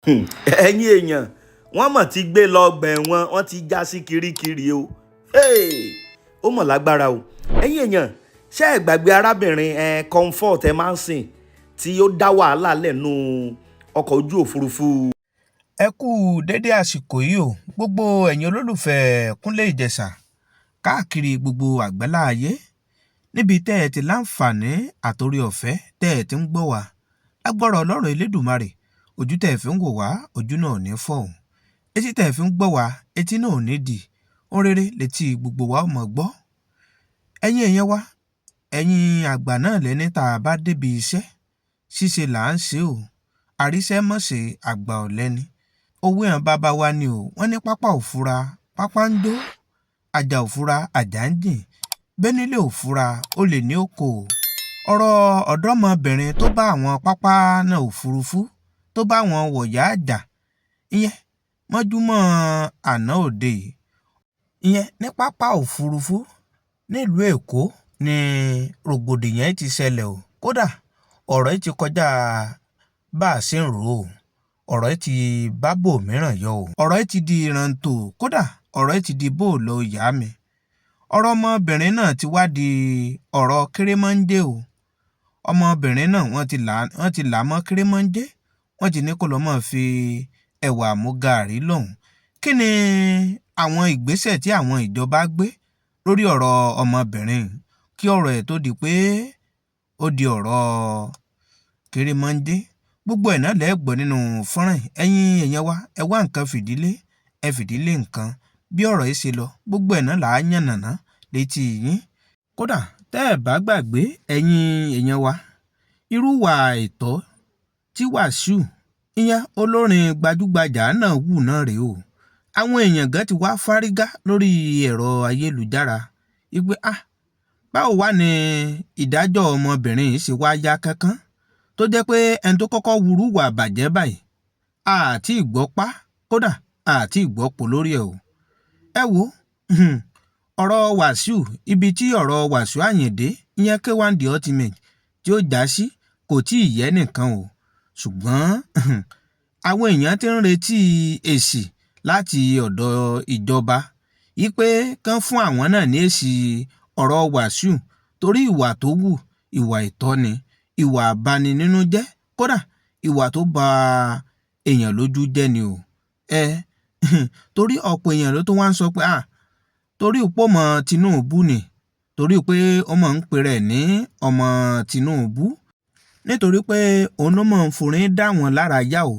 ẹ̀yin èèyàn wọ́n mọ̀ ti gbé lọ ọgbà ẹ̀wọ̀n wọ́n ti já sí kirikiri o ó mọ̀ lágbára o ẹ̀yin èèyàn ṣé ẹ gbàgbé arábìnrin Comfort Emerson tí ó dá wàhálà lẹ́nu ọkọ̀ ojú òfurufú. ẹ kú dédé àsìkò yìí o gbogbo ẹ̀yin olólùfẹ́ Kúnlé Ìjẹ̀ṣà káàkiri gbogbo àgbálá ayé níbi tẹ́ ẹ ti láǹfààní àtòrí ọ̀fẹ́ tẹ́ ẹ ti ń gbọ́ wá lágbára Ọlọ́run Elédùmarè ojú tẹ́ ẹ fi ń wò wá ojú náà ò ní fọ́ o etí tẹ́ ẹ fi ń gbọ́ wá etí náà ò ní dì ohun rere létí gbogbo wa ó mọ̀ gbọ́. ẹ̀yin èèyàn wa ẹ̀yin àgbà náà lẹ́ni tá a bá débi iṣẹ́ ṣíṣe là ń ṣe o àríṣẹ́ mọ̀ṣẹ́ àgbà ọ̀lẹ́ni owó hàn bàbá wa ni o wọ́n ní pápá òfura pápá ń dó àjà òfura àjà ń jìn bẹ́nílé òfura ó lè ní oko ọ̀rọ̀ ọ̀dọ́mọbìnrin tó bá àwọn pápá náà òfurufú tó bá wọn wọ̀yá àjà ìyẹn mọ́júmọ́ àná òde ìyẹn ní pápá òfurufú nílùú Èkó ni rògbòdìyàn ti ṣẹlẹ̀ o kódà ọ̀rọ̀ yìí ti kọjá bá a ṣe ń rò ó ọ̀rọ̀ yìí ti bá bò mìíràn yọ o ọ̀rọ̀ yìí ti di ìrántó kódà ọ̀rọ̀ yìí ti di bóòlù ìyá mi ọ̀rọ̀ ọmọbìnrin náà ti wá di ọ̀rọ̀ kérémọ́njé o ọmọbìnrin náà wọ́n ti là mọ́ kérémọ́njé wọ́n ti ní kó lọ́ mọ́ fi ẹ̀wà mú gààrí lọ́hùn kí ni àwọn ìgbésẹ̀ tí àwọn ìjọba gbé lórí ọ̀rọ̀ ọmọbìnrin kí ọ̀rọ̀ ẹ̀ tó di pé ó di ọ̀rọ̀ kérémọ́njé gbogbo ẹ̀ náà lẹ́ gbọ́ nínú fọ́nrán ẹ̀yin èèyàn wa ẹ wá nǹkan fìdílé ẹ fìdílé nǹkan bí ọ̀rọ̀ yìí ṣe lọ gbogbo ẹ̀ náà là á yànnàná létí yín kódà tẹ́ ẹ̀ bá gbàgbé ẹ̀yin èèyàn wa irú wà ètò tí Wàsíù ìyẹn olórin gbajúgbajà náà wù náà rèé o àwọn èèyàn gan ti wá fárígá lórí ẹ̀rọ ayélujára wípé báwo wá ní ìdájọ́ ọmọbìnrin yìí ṣe wá yá kánkán tó jẹ́ pé ẹni tó kọ́kọ́ wúrú wà bàjẹ́ báyìí àti ìgbọ́pá kódà àti ìgbọ́pọ̀ lórí ẹ̀ o ẹ wo ọ̀rọ̀ Wàsíù ibi tí ọ̀rọ̀ Wàsíù Àyìndé ìyẹn K1 The Ultimate tí ó já sí kò tí ì yẹ nìkan o ṣùgbọ́n àwọn èèyàn ti ń retí èsì láti ọ̀dọ̀ ìjọba yìí pé kán fún àwọn náà ní èsì ọ̀rọ̀ Wàsíù torí ìwà tó wù ìwà ìtọ́ni ìwà àbaninínújẹ́ kódà ìwà tó ba èèyàn lójú jẹ́ ni o torí ọ̀pọ̀ èèyàn ló tó wá ń sọ pé torí òpó ọmọ Tinubu ni torí pé ó mọ̀ ń pè rẹ̀ ní ọmọ Tinubu nítorí pé òun ló mọ̀ ń forin dá wọn lára yá o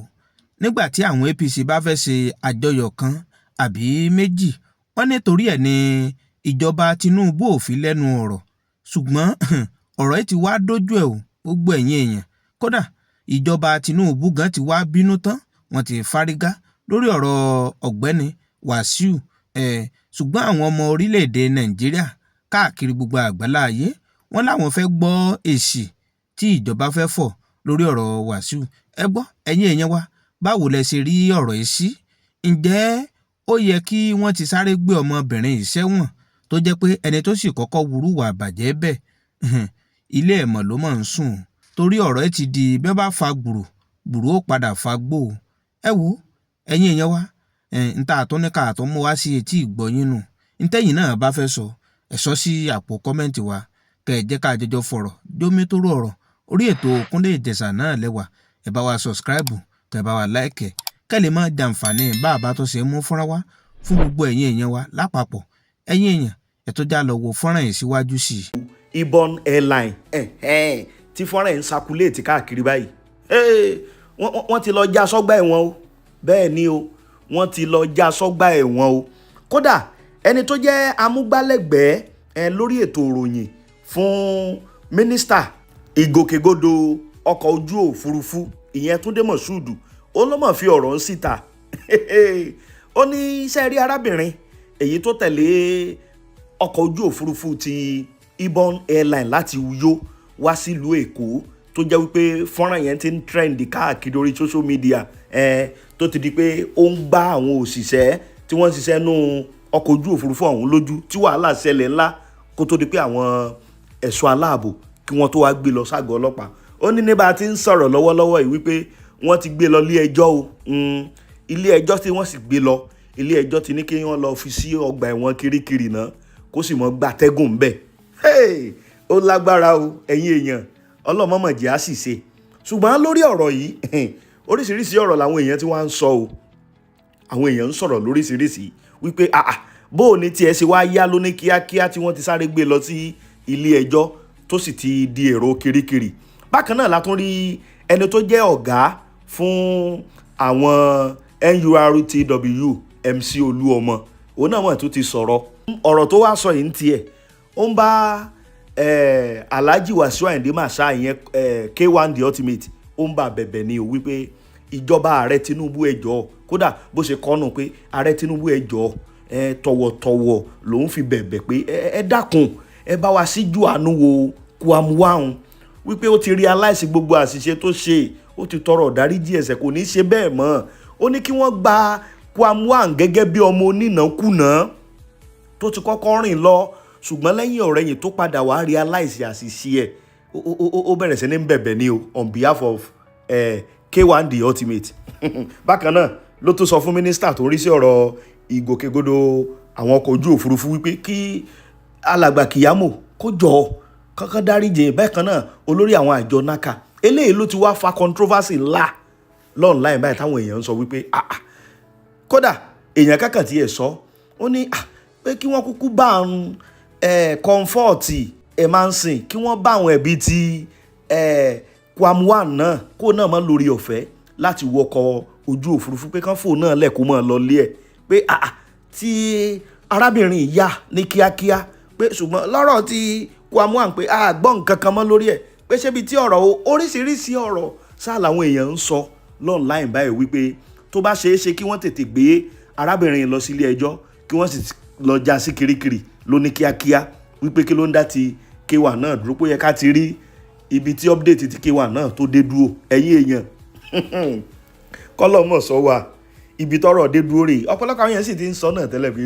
nígbà tí àwọn APC bá fẹ́ ṣe àjọyọ̀ kan àbí méjì wọ́n nítorí ẹ̀ ní ìjọba Tinubu ò fi lẹ́nu ọ̀rọ̀ ṣùgbọ́n ọ̀rọ̀ yìí ti wá dójú ẹ̀ o gbogbo ẹ̀yin èèyàn kódà ìjọba Tinubu gan ti wá bínú tán wọ́n ti fárígá lórí ọ̀rọ̀ ọ̀gbẹ́ni Wàsíù ṣùgbọ́n àwọn ọmọ orílẹ̀-èdè Nàìjíríà káàkiri gbogbo àgbálá ayé wọ́n láwọn fẹ́ gbọ́ èsì tí ìjọba fẹ́ fọ̀ lórí ọ̀rọ̀ Wàsíù ẹ gbọ́ ẹ̀yin èèyàn wa báwo lẹ ṣe rí ọ̀rọ̀ yìí sí ǹjẹ́ ó yẹ kí wọ́n ti sáré gbé ọmọbìnrin yìí sẹ́wọ̀n tó jẹ́ pé ẹni tó sì kọ́kọ́ wúrú wà bàjẹ́ bẹ́ẹ̀ ilé ẹ̀mọ́ ló mọ̀ ń sùn torí ọ̀rọ̀ ẹ ti di bẹ́ẹ̀ bá fa gbùrù ó padà fa gbó ẹ wo ẹ̀yin èèyàn wa níta àtúnika àtúnmú wá sí etí ìgbọ́yín nù ntẹ́yìn náà bá fẹ́ sọ ẹ sọ sí àpò kọ́mẹ́ǹtì wa kẹ́ ẹ jẹ́ ká jọjọ fọ̀rọ̀ jómi tó rọ̀ ọ̀rọ̀ orí ètò Kúnlé Ìjẹ̀ṣà náà lẹ́wà ẹ bá wa subscribe kẹ́ ẹ bá wa like kẹ́ lè má jàǹfààní bá a bá tó ṣe mú fọ́nrán wá fún gbogbo ẹ̀yin èèyàn wa lápapọ̀ ẹ̀yin èèyàn ẹ tó já lọ wo fọ́nrán yìí síwájú sí i. Ibon Airline tí fọ́nrán yìí ń sakuléètì káàkiri báyìí wọ́n ti lọ já sọ́gbà ẹ̀wọ̀n o bẹ́ẹ̀ ni o wọ́n ti lọ já sọ́gbà ẹ̀wọ̀n o kódà ẹni tó jẹ́ amúgbálẹ́gbẹ̀ẹ́ lórí ètò ìròyìn fún mínísítà ìgòkègbodò ọkọ̀ ojú òfurufú ìyẹn Túndé Mọ̀ṣúùdù ó ló mọ̀ fi ọ̀rọ̀ ń síta ó ní iṣẹ́ rí arábìnrin èyí tó tẹ̀lé ọkọ̀ ojú òfurufú ti Ibon Airline láti Uyo wá sílùú Èkó tó jẹ́ wípé fọ́nrán yẹn ti ń trend káàkiri orí social media tó ti di pé ó ń gbá àwọn òṣìṣẹ́ tí wọ́n ń ṣiṣẹ́ nú ọkọ̀ ojú òfurufú ọ̀hún lójú tí wàhálà ṣẹlẹ̀ ńlá kó tó di pé àwọn ẹ̀ṣọ́ aláàbò kí wọ́n tó wá gbé lọ ságọ́ ọlọ́pàá ó ní ní bá a ti ń sọ̀rọ̀ lọ́wọ́lọ́wọ́ yìí wípé wọ́n ti gbé lọ ilé ẹjọ́ o. Ilé ẹjọ́ tí wọ́n sì gbé lọ, ilé ẹjọ́ ti ní kí wọ́n lọ fi sí ọgbà ẹ̀wọ̀n Kirikiri náà kó sì mọ́ gbatẹ́gùn bẹ́ẹ̀. Ó lágbára o ẹ̀yin èèyàn, ọlọ́mọmọ̀jẹ́ á sì ṣe. Ṣùgbọ́n lórí ọ̀rọ̀ yìí oríṣiríṣi ọ̀rọ̀ làwọn èèyàn tí wọ́n ń sọ o. Àwọn èèyàn ń sọ̀rọ̀ lóríṣiríṣi wípé bó o ní tiẹ̀ ṣe wá yá lóní kíákíá tí wọ́n ti sáré gbé lọ sí ilé ẹjọ́ tó sì ti di èrò Kirikiri. Bákan náà la tún rí ẹni tó jẹ́ ọ̀gá fún àwọn NURTW MC Olúọmọ, òun náà mọ̀ tó ti sọ̀rọ̀. Ọ̀rọ̀ tó wá sọ yìí ń tiẹ̀ ó ń bá Alhaji Wasiu Ayinde Marshal ìyẹn K1 The Ultimate ó ń bá bẹ̀bẹ̀ ni o wípé ìjọba ààrẹ Tinubu ẹ jọ̀ọ́, kódà bó ṣe kọ́nù pé ààrẹ Tinubu ẹ jọ̀ọ́ tọ̀wọ̀tọ̀wọ̀ lòun fi bẹ̀bẹ̀ pé ẹ dákun ẹ bá wa síjú àánú wo Kwam wípé ó ti realize gbogbo àṣìṣe tó ṣe, ó ti tọrọ ìdáríjì ẹ̀ṣẹ̀, kò ní ṣe bẹ́ẹ̀ mọ́. Ó ní kí wọ́n gba Kwam gẹ́gẹ́ bí ọmọ onínàkúnà tó ti kọ́kọ́ rìn lọ, ṣùgbọ́n lẹ́yìn ọ̀rẹ́yìn tó padà wá realize àṣìṣe ẹ̀, ó bẹ̀rẹ̀ sí ní bẹ̀bẹ̀ ni o on behalf of K1 The Ultimate. Bákan náà ló tún sọ fún mínísítà tó ń rí sí ọ̀rọ̀ ìgòkègbodò àwọn ọkọ̀ ojú òfurufú wípé kí alàgbà Kyamo kó jọ kankan dáríjì. Bákan náà olórí àwọn àjọ NACA, eléyìí ló ti wá fa controversy ńlá lọ́nláìn báyìí táwọn èèyàn ń sọ wípé kódà èèyàn kankan tiẹ̀ sọ ó ní pé kí wọ́n kúkú bá àwọn comfort Emansin, kí wọ́n bá àwọn ẹ̀bí ti Kwam náà kó náà mọ́ lórí ọ̀fẹ́ láti wọkọ̀ ojú òfurufú, pé kán fò náà lẹ́kọ̀ọ́ mọ́ lọ lé ẹ̀ pé tí arábìnrin ìyá ní kíákíá pé ṣùgbọ́n lọ́rọ̀ tí Kwam pé gbọ́ nǹkan kan mọ́ lórí ẹ̀ pé ṣébi tí ọ̀rọ̀ oríṣiríṣi ọ̀rọ̀ sáà làwọn èèyàn ń sọ lọ́nláìn báyìí wípé tó bá ṣeé ṣe kí wọ́n tètè gbé arábìnrin lọ sí ilé ẹjọ́ kí wọ́n sì lọ já sí Kirikiri lóní kíákíá, wípé kí ló ń dá ti K1 náà dúró, pé yẹ ká ti rí ibi tí update ti K1 náà tó dé dúró. Ẹ̀yin èèyàn kọ́lọ́mọ̀ sọ wà ibi tọ́rọ̀ dé dúró rè. Ọ̀pọ̀lọpọ̀ àwọn èèyàn sì ti ń sọ náà tẹ́lẹ̀ pé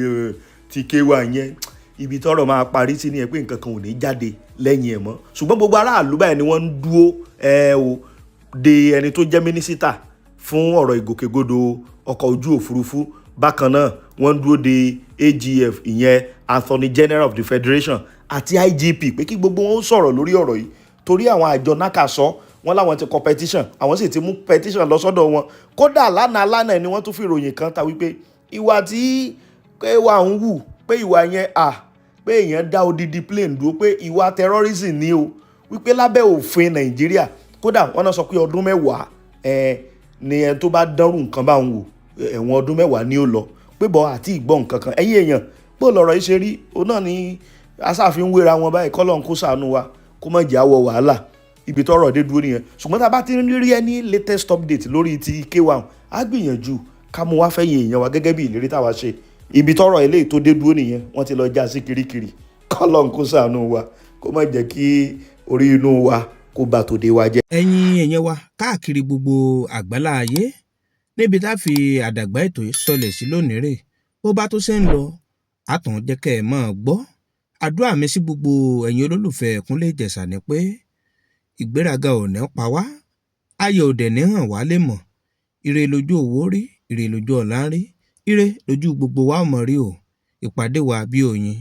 ti K1 yẹn ibi tọ́rọ̀ máa parí sí ni ẹ pé nǹkan kan ò ní jáde lẹ́yìn ẹ̀ mọ́. Ṣùgbọ́n gbogbo aráàlú báyìí ni wọ́n ń dúró de ẹni tó jẹ́ mínísítà fún ọ̀rọ̀ ìgòkègbodò ọkọ̀ ojú òfurufú. Bákan náà wọ́n ń dúró de AGF ìyẹn Attorney General of the Federation àti IGP pé kí gbogbo wọn sọ̀rọ̀ lórí ọ̀rọ̀ yìí, torí àwọn àjọ NACA sọ wọ́n láwọn ti kọ petition, àwọn sì ti mú petition lọ sọ́dọ̀ wọn. Kódà lánàá ni wọ́n tún fi ìròyìn kan ta wípé ìwà tí K1 ń wù pé ìwà yẹn pé èèyàn dá odidi plane dúró, pé ìwà terrorism ni o, wípé lábẹ́ òfin Nàìjíríà kódà wọ́n náà sọ pé ọdún 10 ni ẹni tó bá dánrù nǹkan bá ń wò ẹ̀wọ̀n ọdún 10 ni ó lọ, pé bọ́ àti ìgbọ́ nǹkan kan. Ẹ̀yin èèyàn pé lọ́rọ̀ yìí ṣe rí, òun náà ni asáfin wéra wọn báyìí, kọ́lọ́n kó ṣàánú wa kó má jẹ́ àwọ̀ wàhálà ibi tọ́rọ̀ dé dúró nìyẹn. Ṣùgbọ́n tá a bá ti rí ẹni latest update lórí ti K1 á gbìyànjú ká mú wá fẹ́yìn èèyàn wa gẹ́gẹ́ bí ìlérí táwa ṣe. Ibi tọ́rọ̀ eléyìí tó dé dúró nìyẹn, wọ́n ti lọ já sí Kirikiri. Kọ́lọ́n kó ṣàánú wa kó má jẹ́ kí orí inú wa kó bà tòde wa jẹ́. Ẹ̀yin èèyàn wa káàkiri gbogbo àgbálá ayé, níbi tá a fi àdàgbà ètò yìí sọlẹ̀ sí lónìí rè, bó bá tó ṣe ń lọ àtàn jẹ́ kẹ́ ẹ̀ máa gbọ́. Àdúrà mi sí gbogbo ẹ̀yin olólùfẹ́ Kúnlé Ìjẹ̀ṣà ni pé ìgbéraga ò ní pa wá, ayọ̀ ò dẹ̀ ní hàn wá lè mọ̀. Ire lójú òwò rí, ire lójú ọ̀la ń rí, ire lójú gbogbo wa mọ̀ rí o. Ìpàdé wa bí oyin.